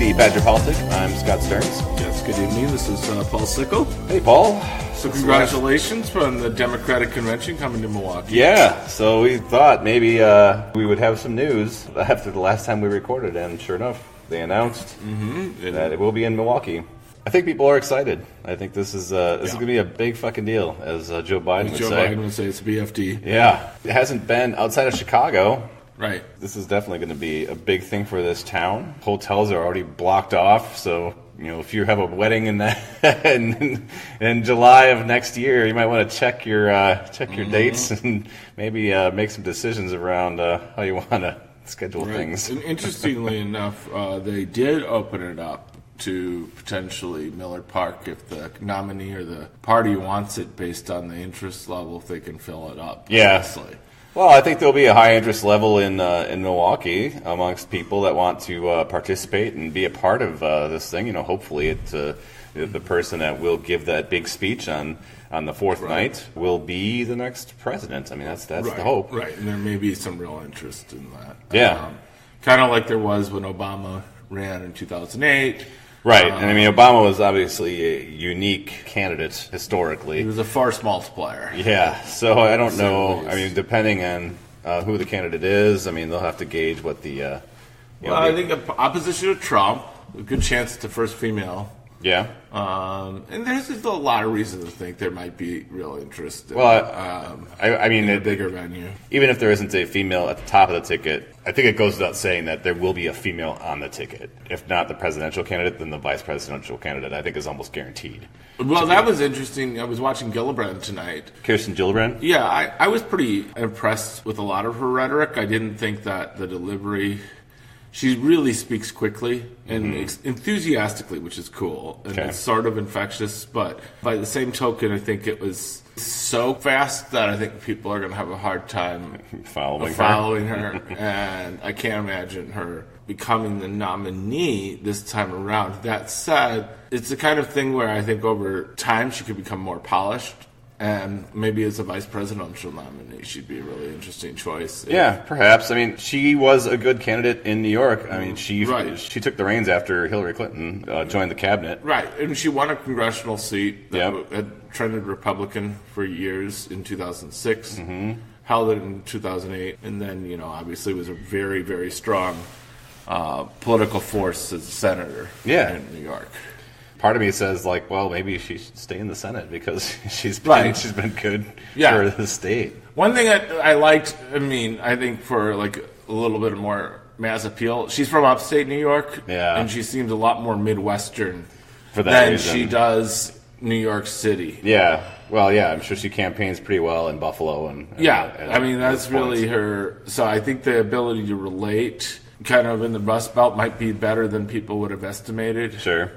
the Badger Politics. I'm Scott Stearns. Yes, good evening. This is Paul Sickle. Hey, Paul. So congratulations on the Democratic Convention coming to Milwaukee. Yeah, so we thought maybe we would have some news after the last time we recorded, and sure enough, they announced that it will be in Milwaukee. I think people are excited. I think this is going to be a big fucking deal, as Joe Biden would say. Joe Biden would say it's BFD. Yeah, it hasn't been outside of Chicago. Right. This is definitely going to be a big thing for this town. Hotels are already blocked off, so if you have a wedding in July of next year, you might want to check your dates and maybe make some decisions around how you want to schedule things. And interestingly enough, they did open it up to potentially Millard Park if the nominee or the party wants it based on the interest level, if they can fill it up. Yeah. Honestly. Well, I think there'll be a high interest level in Milwaukee amongst people that want to participate and be a part of this thing. Hopefully the person that will give that big speech on the fourth night will be the next president. I mean, that's the hope. Right, and there may be some real interest in that. Yeah. Kind of like there was when Obama ran in 2008. Right, and I mean, Obama was obviously a unique candidate historically. He was a force multiplier. Yeah, so I don't know. I mean, depending on who the candidate is, I mean, they'll have to gauge what the... I think opposition to Trump, a good chance it's the first female. Yeah. And there's just a lot of reasons to think there might be real interest in, I mean, in a bigger venue. Even if there isn't a female at the top of the ticket, I think it goes without saying that there will be a female on the ticket. If not the presidential candidate, then the vice presidential candidate, I think, is almost guaranteed. Well, that was interesting. I was watching Gillibrand tonight. Kirsten Gillibrand? Yeah, I was pretty impressed with a lot of her rhetoric. I didn't think that the delivery... She really speaks quickly and enthusiastically, which is cool. And it's sort of infectious, but by the same token, I think it was so fast that I think people are going to have a hard time following her. And I can't imagine her becoming the nominee this time around. That said, it's the kind of thing where I think over time she could become more polished. And maybe as a vice presidential nominee, she'd be a really interesting choice. Yeah, perhaps. I mean, she was a good candidate in New York. I mean, she took the reins after Hillary Clinton joined the cabinet. Right, and she won a congressional seat that had trended Republican for years in 2006, held it in 2008, and then, obviously was a very, very strong political force as a senator in New York. Part of me says, well, maybe she should stay in the Senate because she's been good for the state. One thing I liked, I think for a little bit more mass appeal, she's from upstate New York, and she seems a lot more Midwestern than she does New York City. Yeah, well, I'm sure she campaigns pretty well in Buffalo. And that's really her. So I think the ability to relate kind of in the Rust Belt might be better than people would have estimated. Sure.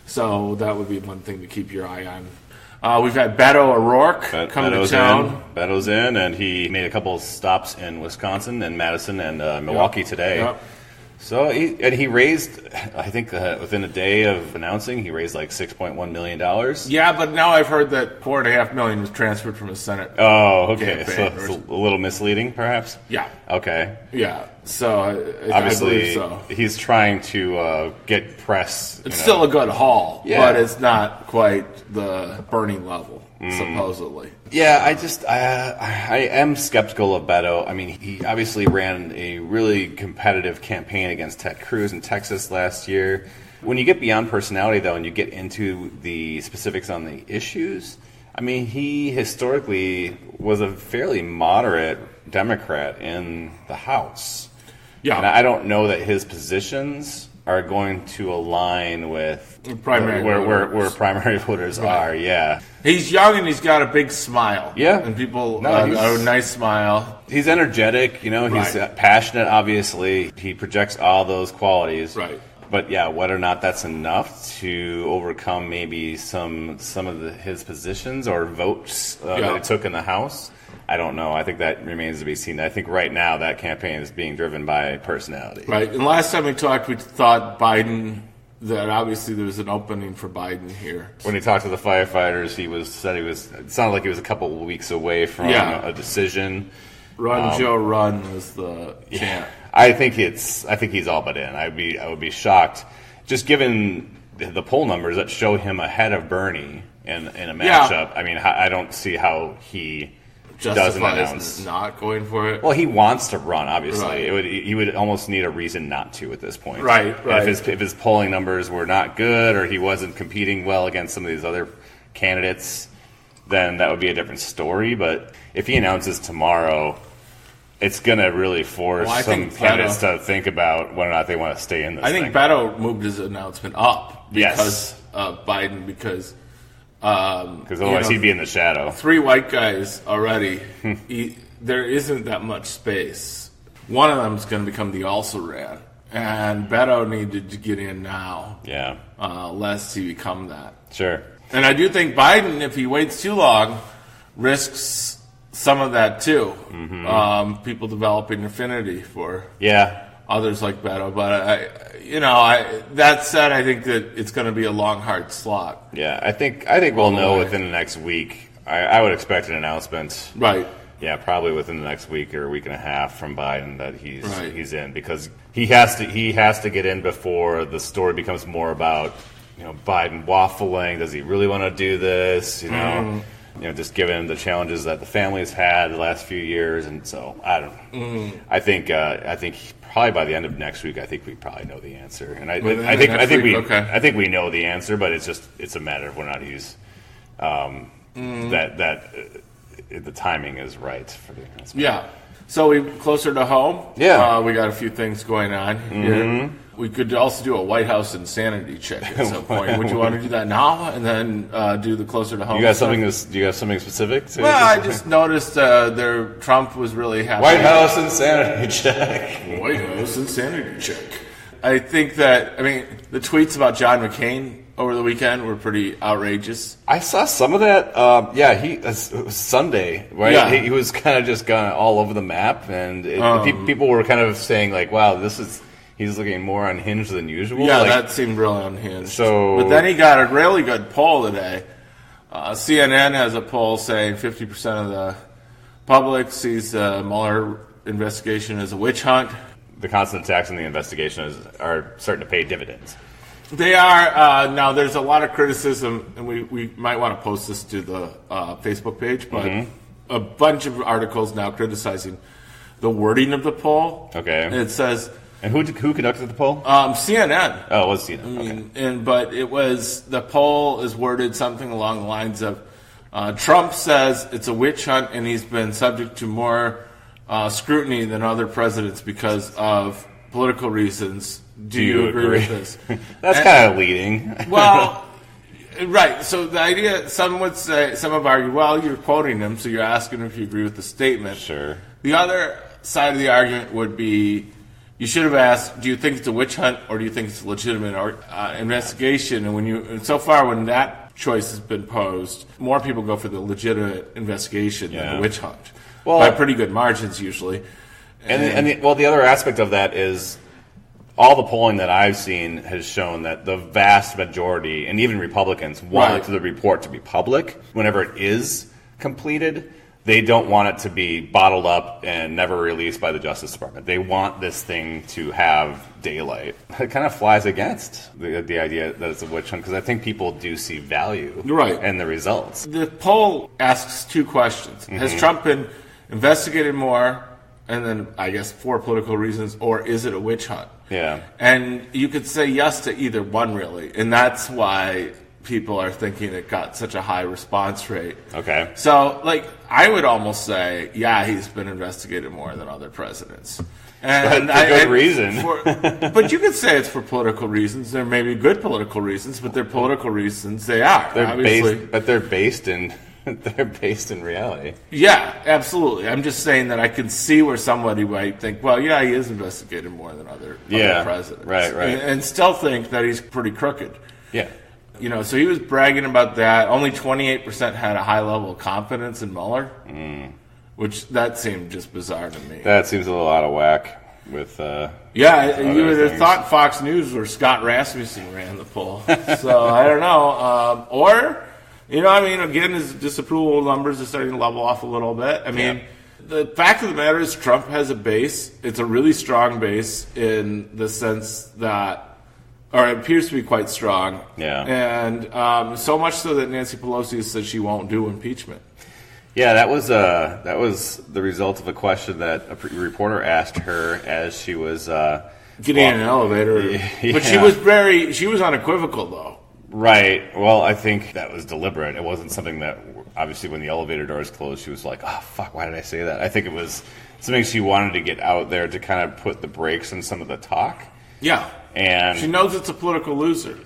So that would be one thing to keep your eye on. We've had Beto O'Rourke come to town. Beto's in, and he made a couple of stops in Wisconsin and Madison and Milwaukee today. Yep. So he raised, I think within a day of announcing, he raised $6.1 million. Yeah, but now I've heard that $4.5 million was transferred from his Senate. Oh, okay. So it's a little misleading, perhaps? Yeah. Okay. Yeah. So obviously, I believe so. He's trying to get press. It's still a good haul, but it's not quite the burning level, supposedly. Yeah, I am skeptical of Beto. I mean, he obviously ran a really competitive campaign against Ted Cruz in Texas last year. When you get beyond personality, though, and you get into the specifics on the issues, I mean, he historically was a fairly moderate Democrat in the House. Yeah. And I don't know that his positions are going to align with where primary voters are. Yeah. He's young and he's got a big smile. Yeah. And people a nice smile. He's energetic, he's passionate, obviously. He projects all those qualities. Right. But whether or not that's enough to overcome maybe some of his positions or votes that he took in the House, I don't know. I think that remains to be seen. I think right now that campaign is being driven by personality. Right. And last time we talked, we thought Biden, that obviously there was an opening for Biden here. When he talked to the firefighters, it sounded like he was a couple of weeks away from a decision. Run, Joe, run was the chant. I think he's all but in. I would be shocked just given the poll numbers that show him ahead of Bernie in a matchup, I mean, I don't see how he doesn't announce not going for it. Well, he wants to run. Obviously, Right. He would almost need a reason not to at this point. Right. If his polling numbers were not good, or he wasn't competing well against some of these other candidates, then that would be a different story. But if he announces tomorrow, it's going to really force some candidates to think about whether or not they want to stay in this thing. I think Beto moved his announcement up because of Biden, because otherwise he'd be in the shadow. 3 white guys already. There isn't that much space. One of them is going to become the also-ran, and Beto needed to get in now. Yeah. Lest he become that. Sure. And I do think Biden, if he waits too long, risks some of that too. Mm-hmm. People developing affinity for others like Beto. But that said, I think that it's going to be a long, hard slog. Yeah, I think we'll know within the next week. I would expect an announcement. Right. Yeah, probably within the next week or a week and a half from Biden that he's in, because he has to get in before the story becomes more about Biden waffling. Does he really want to do this? Just given the challenges that the family's had the last few years, and so I don't know. I think probably by the end of next week, I think we probably know the answer, and I think we know the answer, but it's a matter of whether or not he's the timing is right for the announcement. Yeah. So we closer to home. Yeah. We got a few things going on here. Mm-hmm. We could also do a White House insanity check at some point. Would you want to do that now and then do the closer to home? Do you got something specific? Well, I just noticed Trump was really happy. White House insanity check. White House insanity check. I think that the tweets about John McCain over the weekend were pretty outrageous. I saw some of that. It was Sunday, right? Yeah. He was kind of just gone all over the map, and people were kind of saying like, "Wow, he's looking more unhinged than usual." Yeah, that seemed really unhinged. But then he got a really good poll today. CNN has a poll saying 50% of the public sees the Mueller investigation as a witch hunt. The constant attacks on the investigation are starting to pay dividends. They are. Now, there's a lot of criticism, and we might want to post this to the Facebook page, but a bunch of articles now criticizing the wording of the poll. Okay. And it says... And who conducted the poll? CNN. Oh, it was CNN. But it was... The poll is worded something along the lines of, Trump says it's a witch hunt, and he's been subject to more scrutiny than other presidents because of political reasons. Do you agree with this? That's kind of leading. Well, right. So the idea, some have argued, well, you're quoting him, so you're asking if you agree with the statement. Sure. The other side of the argument would be, you should have asked, do you think it's a witch hunt or do you think it's a legitimate investigation? And so far when that choice has been posed, more people go for the legitimate investigation than the witch hunt. Well, by pretty good margins usually. The other aspect of that is, all the polling that I've seen has shown that the vast majority, and even Republicans, want the report to be public whenever it is completed. They don't want it to be bottled up and never released by the Justice Department. They want this thing to have daylight. It kind of flies against the idea that it's a witch hunt, because I think people do see value in the results. The poll asks 2 questions. Mm-hmm. Has Trump been investigated more, and then I guess for political reasons, or is it a witch hunt? Yeah. And you could say yes to either one, really. And that's why people are thinking it got such a high response rate. Okay. So, I would almost say, yeah, he's been investigated more than other presidents. And but for good reason. But you could say it's for political reasons. There may be good political reasons, but they're political reasons. They are, obviously. They're based in reality. Yeah, absolutely. I'm just saying that I can see where somebody might think, well, yeah, he is investigated more than other presidents. Right. And still think that he's pretty crooked. Yeah. So he was bragging about that. Only 28% had a high level of confidence in Mueller, which that seemed just bizarre to me. That seems a little out of whack with you would have thought Fox News or Scott Rasmussen ran the poll. So I don't know. Or... again, his disapproval numbers are starting to level off a little bit. The fact of the matter is Trump has a base. It's a really strong base in the sense that or it appears to be quite strong. Yeah. And so much so that Nancy Pelosi said she won't do impeachment. Yeah, that was the result of a question that a reporter asked her as she was getting in an elevator. Yeah. But she was unequivocal, though. Right. Well, I think that was deliberate. It wasn't something that, obviously, when the elevator doors closed, she was like, oh, fuck, why did I say that? I think it was something she wanted to get out there to kind of put the brakes on some of the talk. Yeah. And she knows it's a political loser.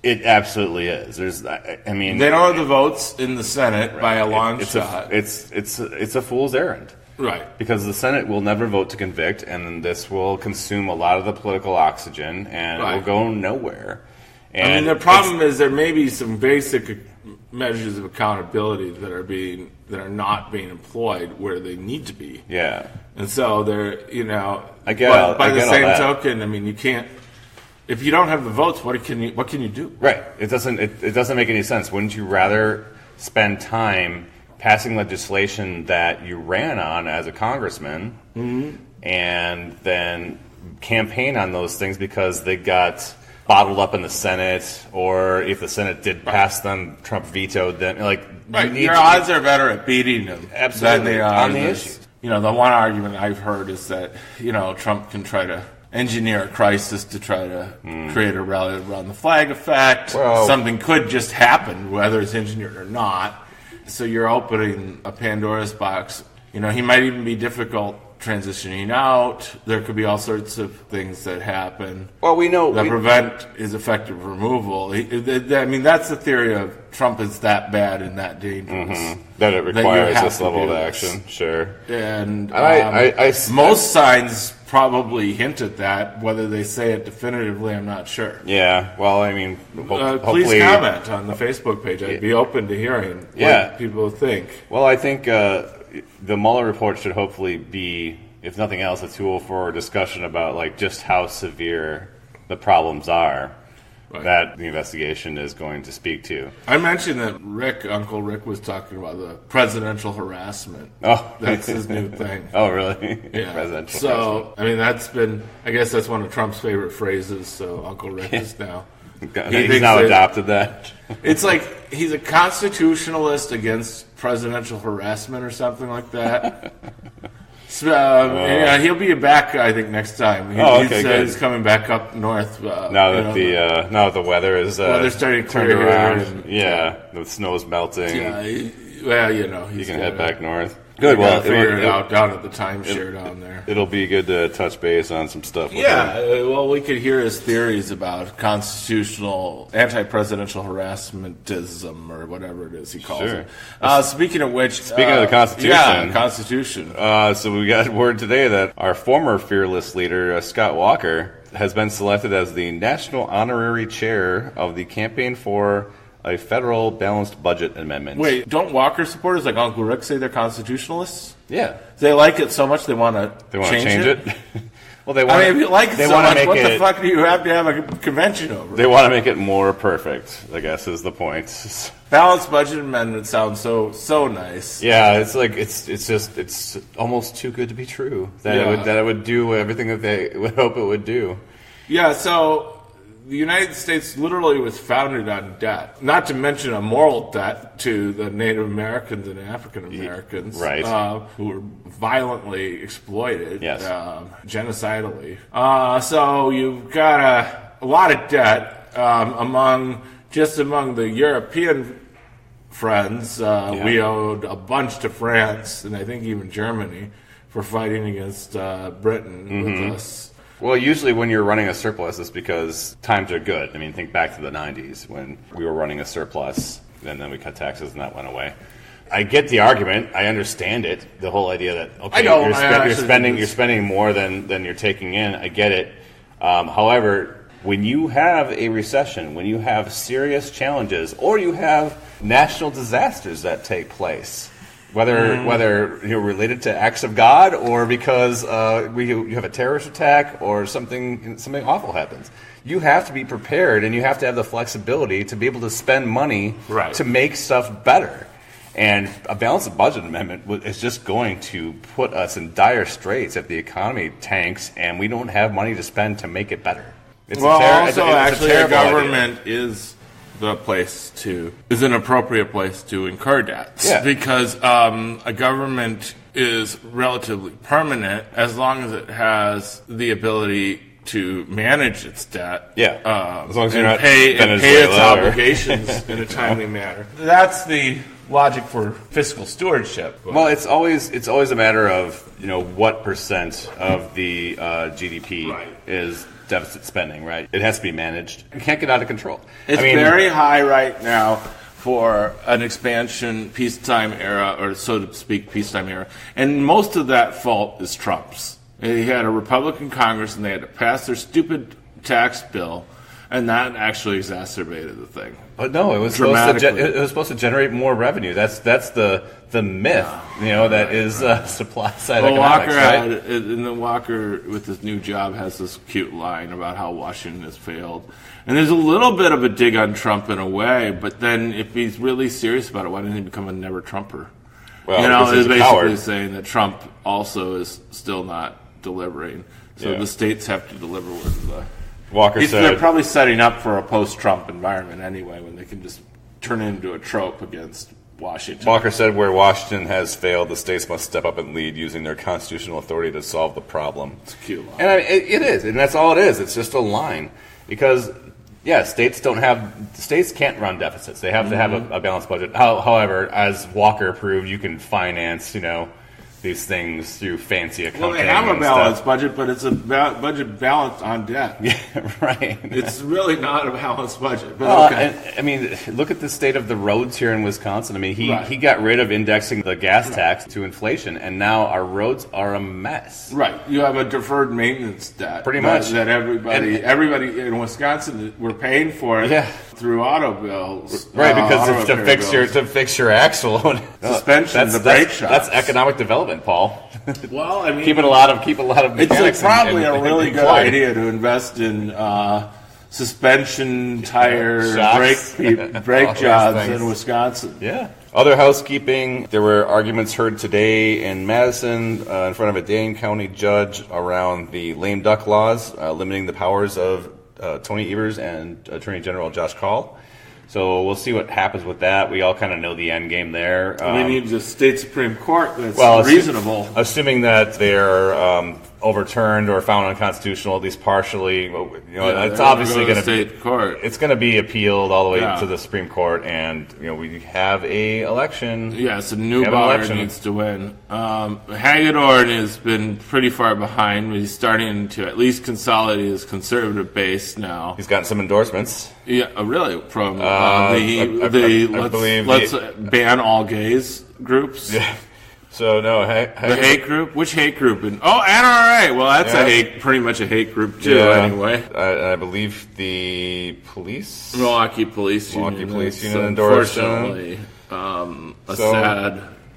It absolutely is. I mean, they don't have the votes in the Senate by a long shot. It's a fool's errand. Right. Because the Senate will never vote to convict, and this will consume a lot of the political oxygen, and it will go nowhere. And I mean, the problem is there may be some basic measures of accountability that are not being employed where they need to be. Yeah. And so they're, I get by the same all that. token, I mean, you can't. If you don't have the votes, what can you do? Right. It doesn't make any sense. Wouldn't you rather spend time passing legislation that you ran on as a congressman, and then campaign on those things because they got bottled up in the Senate, or if the Senate did pass them, Trump vetoed them. Your odds are better at beating them than they are on the issues. The one argument I've heard is that Trump can try to engineer a crisis to try to create a rally around the flag effect. Well, something could just happen, whether it's engineered or not. So you're opening a Pandora's box. He might even be difficult transitioning out. There could be all sorts of things that happen. Well, we know that prevent his effective removal. I mean, that's the theory of Trump is that bad and that dangerous that it requires this level of action. Sure. And I most signs probably hint at that. Whether they say it definitively, I'm not sure. Yeah. Well, I mean, hopefully, please comment on the Facebook page. I'd be open to hearing what people think. Well, I think the Mueller report should hopefully be, if nothing else, a tool for discussion about just how severe the problems are that the investigation is going to speak to. I mentioned that Uncle Rick was talking about the presidential harassment. Oh, that's his new thing. Oh, really? Yeah. Presidential harassment. I mean, I guess that's one of Trump's favorite phrases. So Uncle Rick is now. He's now adopted that. It's like he's a constitutionalist against presidential harassment or something like that. So, he'll be back, I think, next time. He's coming back up north. Now that the weather is weather's starting to turned clear around. The snow's melting. Yeah, you can head back north. Good. Well, figure it out down at the timeshare down there. It'll be good to touch base on some stuff. Well, we could hear his theories about constitutional, anti-presidential harassmentism, or whatever it is he calls it. Speaking of which, of the Constitution, the Constitution. So we got word today that our former fearless leader, Scott Walker, has been selected as the national honorary chair of the campaign for a federal balanced budget amendment. Wait, don't Walker supporters like Uncle Rick say they're constitutionalists? Yeah. They like it so much they want to change it? Well, they want. if you like it so much, what the fuck do you have to have a convention over? They want to make it more perfect, I guess, is the point. Balanced budget amendment sounds so nice. Yeah, it's almost too good to be true that it would do everything that they would hope it would do. Yeah, so the United States literally was founded on debt, not to mention a moral debt to the Native Americans and African Americans, who were violently exploited, genocidally. So you've got a lot of debt among the European friends. We owed a bunch to France, and I think even Germany, for fighting against Britain with us. Well, usually when you're running a surplus, it's because times are good. I mean, think back to the 90s when we were running a surplus, and then we cut taxes, and that went away. I get the argument. I understand it. The whole idea that you're spending more than you're taking in. I get it. However, when you have a recession, when you have serious challenges, or you have national disasters that take place, whether you're related to acts of God or because you have a terrorist attack or something awful happens, you have to be prepared and you have to have the flexibility to be able to spend money to make stuff better. And a balanced budget amendment is just going to put us in dire straits if the economy tanks and we don't have money to spend to make it better. It's actually, a a government is an appropriate place to incur debts. Yeah. Because a government is relatively permanent as long as it has the ability to manage its debt. Yeah. As long as you're not pay its Venezuela obligations in a timely manner. That's the logic for fiscal stewardship. Well, it's always a matter of what percent of the GDP is deficit spending, right? It has to be managed. It can't get out of control. It's very high right now for an expansion peacetime era, or so to speak, peacetime era. And most of that fault is Trump's. He had a Republican Congress, and they had to pass their stupid tax bill, and that actually exacerbated the thing. But no, it was supposed to generate more revenue. That's the myth, that is supply side economics. Walker, with his new job, has this cute line about how Washington has failed. And there's a little bit of a dig on Trump in a way, but then if he's really serious about it, why didn't he become a never-Trumper? Well, it's basically saying that Trump also is still not delivering. So the states have to deliver with the... Walker said... They're probably setting up for a post-Trump environment anyway, when they can just turn it into a trope against Washington. Walker said where Washington has failed, the states must step up and lead using their constitutional authority to solve the problem. It's a cute line. And it is, and that's all it is. It's just a line. Because, states can't run deficits. They have to have a balanced budget. However, as Walker proved, you can finance, these things through fancy accounting. Well, they have a balanced budget, but it's a budget balanced on debt. Yeah, right. It's really not a balanced budget. But look at the state of the roads here in Wisconsin. He got rid of indexing the gas tax to inflation, and now our roads are a mess. Right. You have a deferred maintenance debt. Pretty much. That everybody in Wisconsin, we're paying for it through auto bills. Right, because to fix your axle. Suspension, the brake shots. That's economic development, Paul. Well, keep a lot of mechanics. It's probably a really good idea to invest in suspension, tire, brake jobs in Wisconsin. Yeah. Other housekeeping, there were arguments heard today in Madison in front of a Dane County judge around the lame duck laws, limiting the powers of Tony Evers and Attorney General Josh Kaul. So we'll see what happens with that. We all kind of know the end game there. We need the state Supreme Court that's reasonable. Assuming that they're overturned or found unconstitutional, at least partially. It's obviously going to state court. It's going to be appealed all the way to the Supreme Court, and we have a election. Yeah, so Neubauer needs to win. Hagedorn has been pretty far behind, but he's starting to at least consolidate his conservative base now. He's gotten some endorsements. Yeah, really, from let's ban all gays groups. Yeah. So no, the hate group. Which hate group? NRA. Well, that's pretty much a hate group too. Anyway, I believe the police, Milwaukee Police Union endorsed unfortunately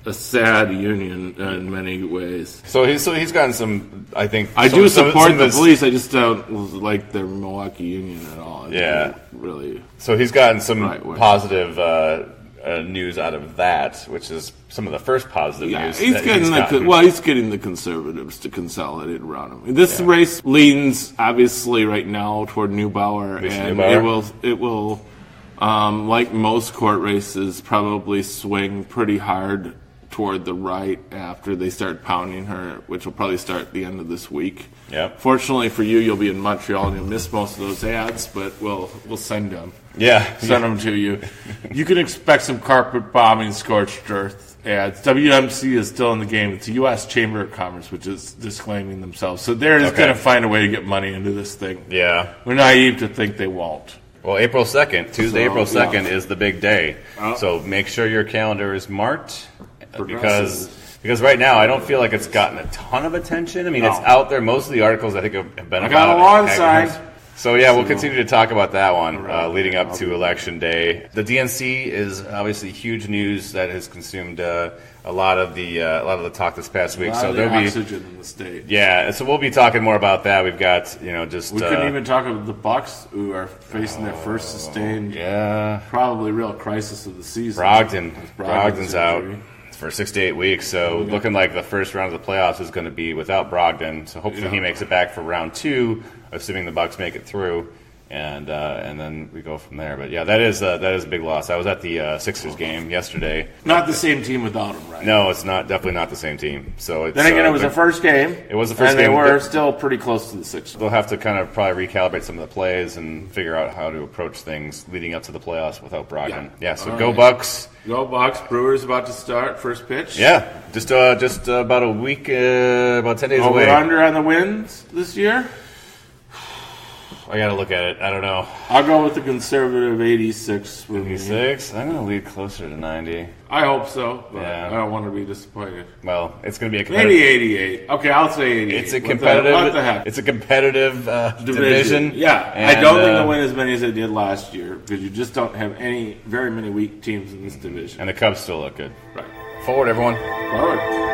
a sad union in many ways. So he's gotten some. I think I do support the police. I just don't like the Milwaukee Union at all. Really. So he's gotten some positive news out of that, which is some of the first positive news. He's getting the conservatives to consolidate around him. This race leans obviously right now toward Neubauer, it will like most court races, probably swing pretty hard toward the right after they start pounding her, which will probably start at the end of this week. Yep. Fortunately for you, you'll be in Montreal and you'll miss most of those ads, but we'll send them. Send them to you. You can expect some carpet bombing, scorched earth ads. WMC is still in the game. It's the U.S. Chamber of Commerce, which is disclaiming themselves. So they're just going to find a way to get money into this thing. Yeah. We're naive to think they won't. Well, April 2nd, Tuesday, April 2nd is the big day. So make sure your calendar is marked. Because right now, I don't feel like it's gotten a ton of attention. It's out there. Most of the articles, I think, have been about it. I got a lawn sign. So, we'll continue to talk about that one leading up to Election Day. The DNC is obviously huge news that has consumed a lot of the talk this past week. So there'll be oxygen in the state. Yeah, so we'll be talking more about that. We've got we couldn't even talk about the Bucks, who are facing their first sustained, probably real crisis of the season. Brogdon's out. for 6 to 8 weeks. So looking like the first round of the playoffs is going to be without Brogdon. So hopefully he makes it back for round 2, assuming the Bucks make it through. And then we go from there. But yeah, that is a big loss. I was at the Sixers game yesterday. Not the same team without him, right? No, it's not. Definitely not the same team. So it's, then again, it was the first game. It was the first game. And they were still pretty close to the Sixers. They'll have to kind of probably recalibrate some of the plays and figure out how to approach things leading up to the playoffs without Brogdon. Yeah. So go Bucks. Go Bucks. Brewers about to start. First pitch. Yeah, just about a week, about 10 days away. Over under on the wins this year. I got to look at it. I don't know. I'll go with the conservative 86. 86? I'm going to lead closer to 90. I hope so, but Yeah. I don't want to be disappointed. Well, it's going to be a competitive... Maybe 88. Okay, I'll say 88. It's a competitive... What the heck? It's a competitive division. Yeah, and, I don't think they'll win as many as they did last year because you just don't have very many weak teams in this division. And the Cubs still look good. Right. Forward, everyone. Forward.